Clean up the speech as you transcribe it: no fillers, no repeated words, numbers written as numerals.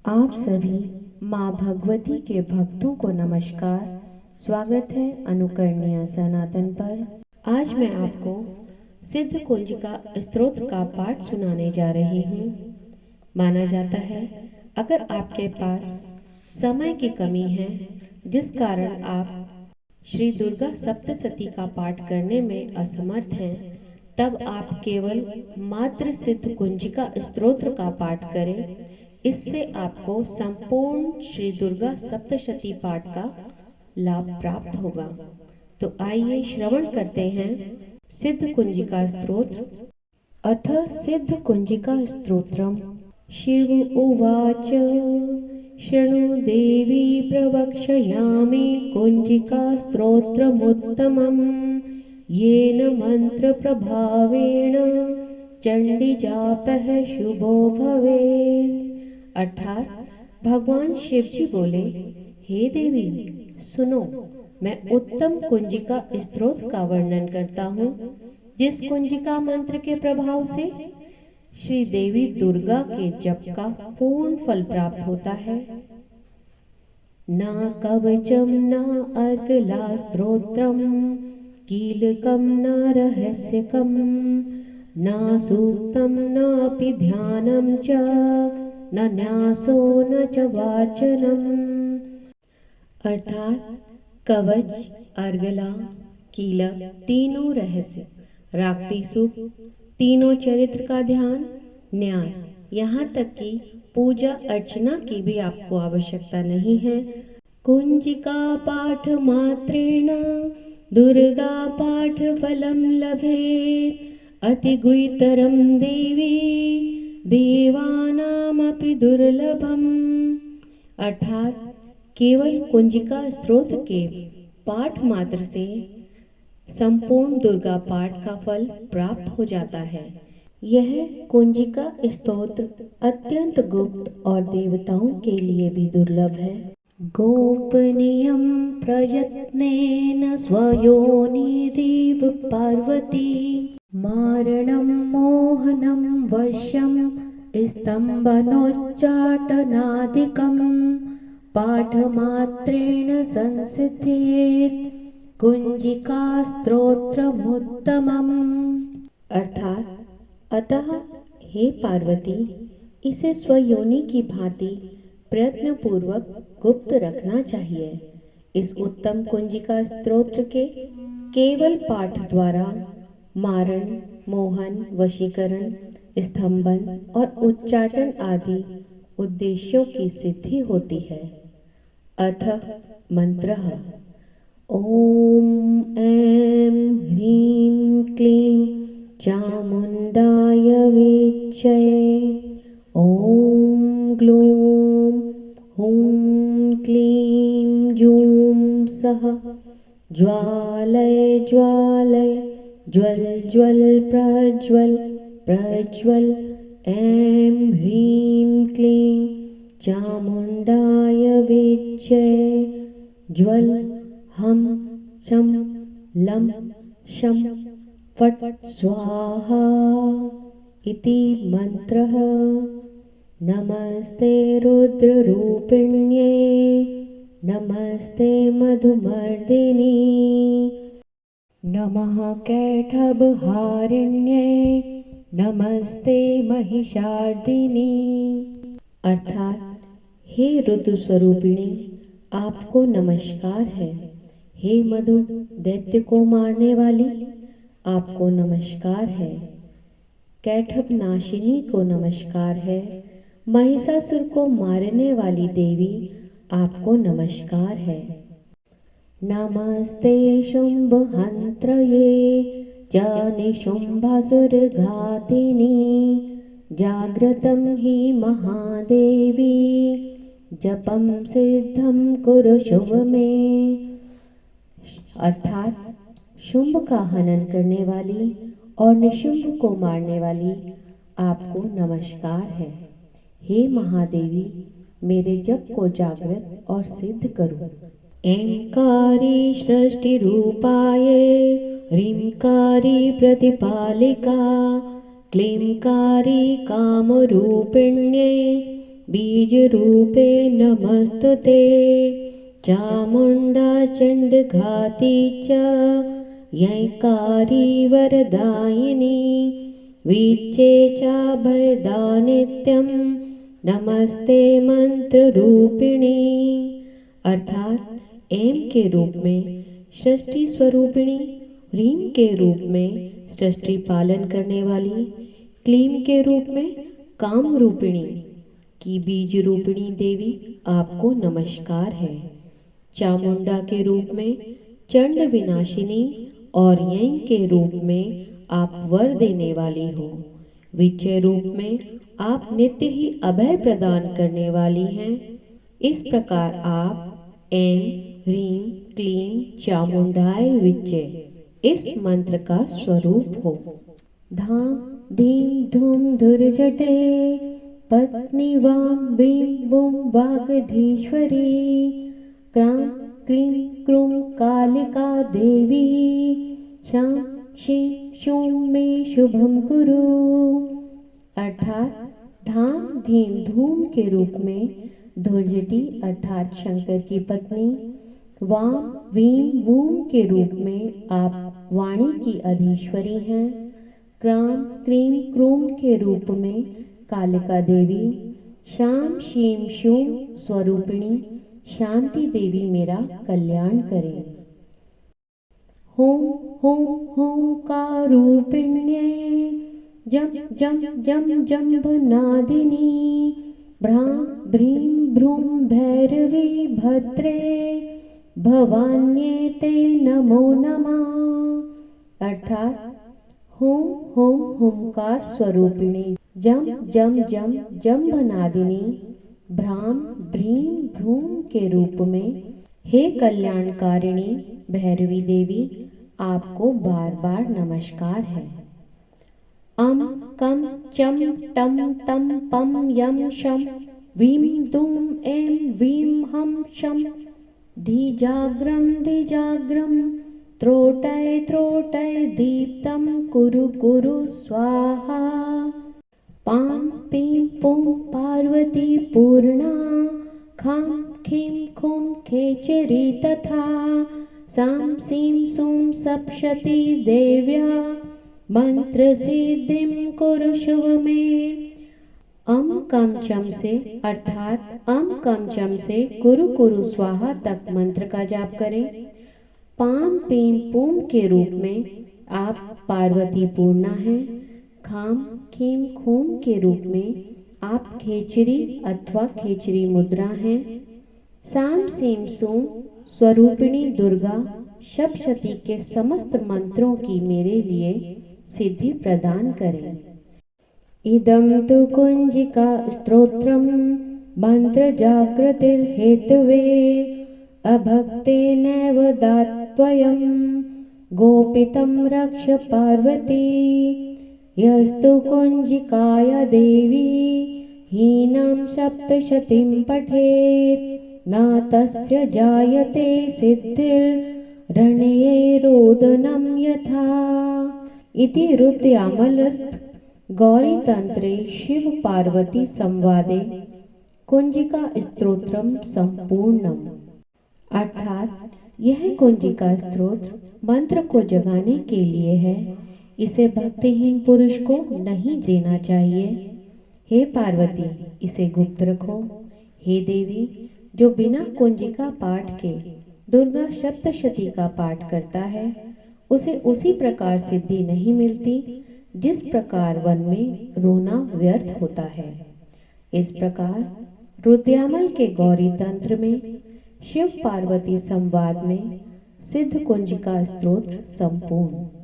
आप सभी माँ भगवती के भक्तों को नमस्कार। स्वागत है अनुकरणीय सनातन पर। आज मैं आपको सिद्ध कुंजिका स्तोत्र का पाठ सुनाने जा रही हूँ। माना जाता है अगर आपके पास समय की कमी है जिस कारण आप श्री दुर्गा सप्तशती का पाठ करने में असमर्थ हैं, तब आप केवल मात्र सिद्ध कुंजिका स्तोत्र का पाठ करें। इससे आपको संपूर्ण श्री दुर्गा सप्तशती पाठ का लाभ प्राप्त होगा। तो आइए श्रवण करते हैं सिद्ध कुंजिका स्तोत्र। अथ सिद्ध कुंजिका स्तोत्रम। शिव उवाच शृणु देवी प्रवक्ष्यामि कुंजिका स्तोत्रमुत्तमम् येन मंत्र प्रभावेण चंडी जापः शुभो भवेत्। अर्थात भगवान शिव जी बोले, हे देवी सुनो, मैं उत्तम कुंजिका स्तोत्र का वर्णन करता हूँ जिस कुंजिका मंत्र के प्रभाव से श्री देवी दुर्गा के जप का पूर्ण फल प्राप्त होता है। न कवचम न अर्गला स्तोत्रम कीलकम न रहस्यकम न सूक्तम नापि ध्यानम च न न्यासो न च वाचनम। अर्थात कवच, अर्गला, कीलक तीनों रहस्य, राक्ति सूक्त तीनों चरित्र का ध्यान, न्यास, यहाँ तक कि पूजा अर्चना की भी आपको आवश्यकता नहीं है। कुंजिका पाठ मात्रेण दुर्गा पाठ फलम लभेत् अति गुह्यतरम देवी देवानामपि दुर्लभम। अर्थात केवल कुंजिका स्तोत्र के पाठ मात्र से संपूर्ण दुर्गा पाठ का फल प्राप्त हो जाता है। यह कुंजिका स्तोत्र अत्यंत गुप्त और देवताओं के लिए भी दुर्लभ है। गोपनीयं प्रयत्नेन स्वयोनिरिव पार्वती मारणं मोहनं वश्यं स्तम्भनोच्चाटनादिकं पाठमात्रेण संसिद्धेत् कुंजिका स्तोत्रमुत्तमम्। अर्थात अतः हे पार्वती, इसे स्वयोनि की भांति प्रयत्न पूर्वक गुप्त रखना चाहिए। इस उत्तम कुंजिका स्तोत्र के केवल पाठ द्वारा मारण, मोहन, वशीकरण, स्तंभन और उच्चाटन आदि उद्देश्यों की सिद्धि होती है। अथ मंत्रः। ओम ऐं ह्रीं क्लीं चामुंडाय विच्चये। ओम ग्लूं हुं क्लीं जूं सः ज्वालय ज्वालय ज्वल ज्वल प्रज्वल प्रज्वल। ऐं ह्रीं क्लीं चामुंडाय विच्चये। ज्वल हम शम लं शम फट् स्वाहा इति मंत्रः। नमस्ते रुद्ररूपिण्ये नमस्ते मधुमर्दिनी नमः कैटभहारिण्ये नमस्ते महिषार्दिनी। अर्थात हे रुद्र स्वरूपिणी, आपको नमस्कार है। हे मधु दैत्य को मारने वाली, आपको नमस्कार है। कैटभ नाशिनी को नमस्कार है। महिषासुर को मारने वाली देवी, आपको नमस्कार है। नमस्ते शुंभहंत्रये च निशुंभासुरघातिनी जाग्रतं हि महादेवी जपम सिद्धम कुरु शुभ में। अर्थात शुंभ का हनन करने वाली और निशुंभ को मारने वाली, आपको नमस्कार है। हे महादेवी, मेरे जप को जागृत और सिद्ध करो। ऐंकारी सृष्टि रूपाये ह्रींकारी प्रतिपालिका क्लींकारी कामरूपिण्ये बीज रूपे नमस्तुते चामुण्डा चण्डघाती च यैकारी वरदायिनी वीचे चाभयदा नित्यं नमस्ते मंत्र रूपिणी। अर्थात एम के रूप में सृष्टि स्वरूपिणी, ह्रीम के रूप में सृष्टि पालन करने वाली, क्लीम के रूप में काम रूपिणी की बीज रूपिणी देवी आपको नमस्कार है। चामुंडा के रूप में चंड विनाशिनी और यंग के रूप में आप वर देने वाली हो। विचय रूप में आप नित्य ही अभय प्रदान करने वाली हैं। इस प्रकार आप एम ह्रीम क्लीम चामुंडाय विचय इस मंत्र का स्वरूप हो। धाम धीम धूम धुर्जटे पत्नी वाम वीम वुम वागधीश्वरी क्रां क्रीं क्रूं कालिका देवी शां शीं शूं मे शुभम कुरु। अर्थात धाम धीम धूम के रूप में धुर्जटी अर्थात शंकर की पत्नी, वाम वीम वूम के रूप में आप वाणी की अधीश्वरी हैं, क्राम क्रीम क्रूम के रूप में कालिका देवी, शाम शीम शूम स्वरूपिणी शांति देवी मेरा कल्याण करें। होम होम होंकारूपिण्ये जम जम जम जंभ नादिनी भ्रां भ्रीं भ्रूं भैरवी भद्रे भवान्ये ते नमो नमः। अर्थात होम होम होमकार स्वरूपिणी, जम जम जम जंभ नादिनी, भ्राम भ्रीम भ्रूम के रूप में हे कल्याणकारिणी भैरवी देवी आपको बार बार नमस्कार है। अम कम चम टम तम पम यम शम वीम दुम एम वीम हम शम धीजाग्रम त्रोटय त्रोटय दीप्तं कुरु कुरु स्वाहा। पां पीं पुं पार्वती पूर्णा खां खीं खुं खेचरी तथा सां सीं सूं सप्शती देव्या मंत्र सिद्धिं कुरु शुभ में। अम कम चम से अर्थात अम कम चम से कुरु कुरु स्वाहा तक मंत्र का जाप करें। पाम पीम पूम के रूप में आप पार्वती पूर्णा हैं। खाम खीम खूम के रूप में आप खेचरी अथवा खेचरी मुद्रा हैं। साम सीम सूम स्वरूपिणी दुर्गा सप्तशती के समस्त मंत्रों की मेरे लिए सिद्धि प्रदान करें। इदं तु कुंजिका स्तोत्रम मंत्र जागृतिर्हेतवे अभक्तेनैव दात्वयं गोपितं रक्ष पार्वती। यस्तु कुंजिकाया देवी हीनां सप्तशतीं पठेत् न तस्य जायते सिद्धिर्रण्ये रोदनं यथा। इति रुद्रयामलस्थ गौरी तंत्रे शिव पार्वती संवादे कुंजिका स्तोत्रम संपूर्णम। अर्थात यह कुंजिका स्तोत्र मंत्र को जगाने के लिए है। इसे भक्तिहीन पुरुष को नहीं देना चाहिए। हे पार्वती इसे गुप्त रखो। हे देवी जो बिना कुंजिका पाठ के दुर्गा सप्तशती का पाठ करता है उसे उसी प्रकार सिद्धि नहीं मिलती जिस प्रकार वन में रोना व्यर्थ होता है। इस प्रकार रुद्रयामल के गौरी तंत्र में शिव पार्वती संवाद में सिद्ध कुंजिका स्तोत्र संपूर्ण।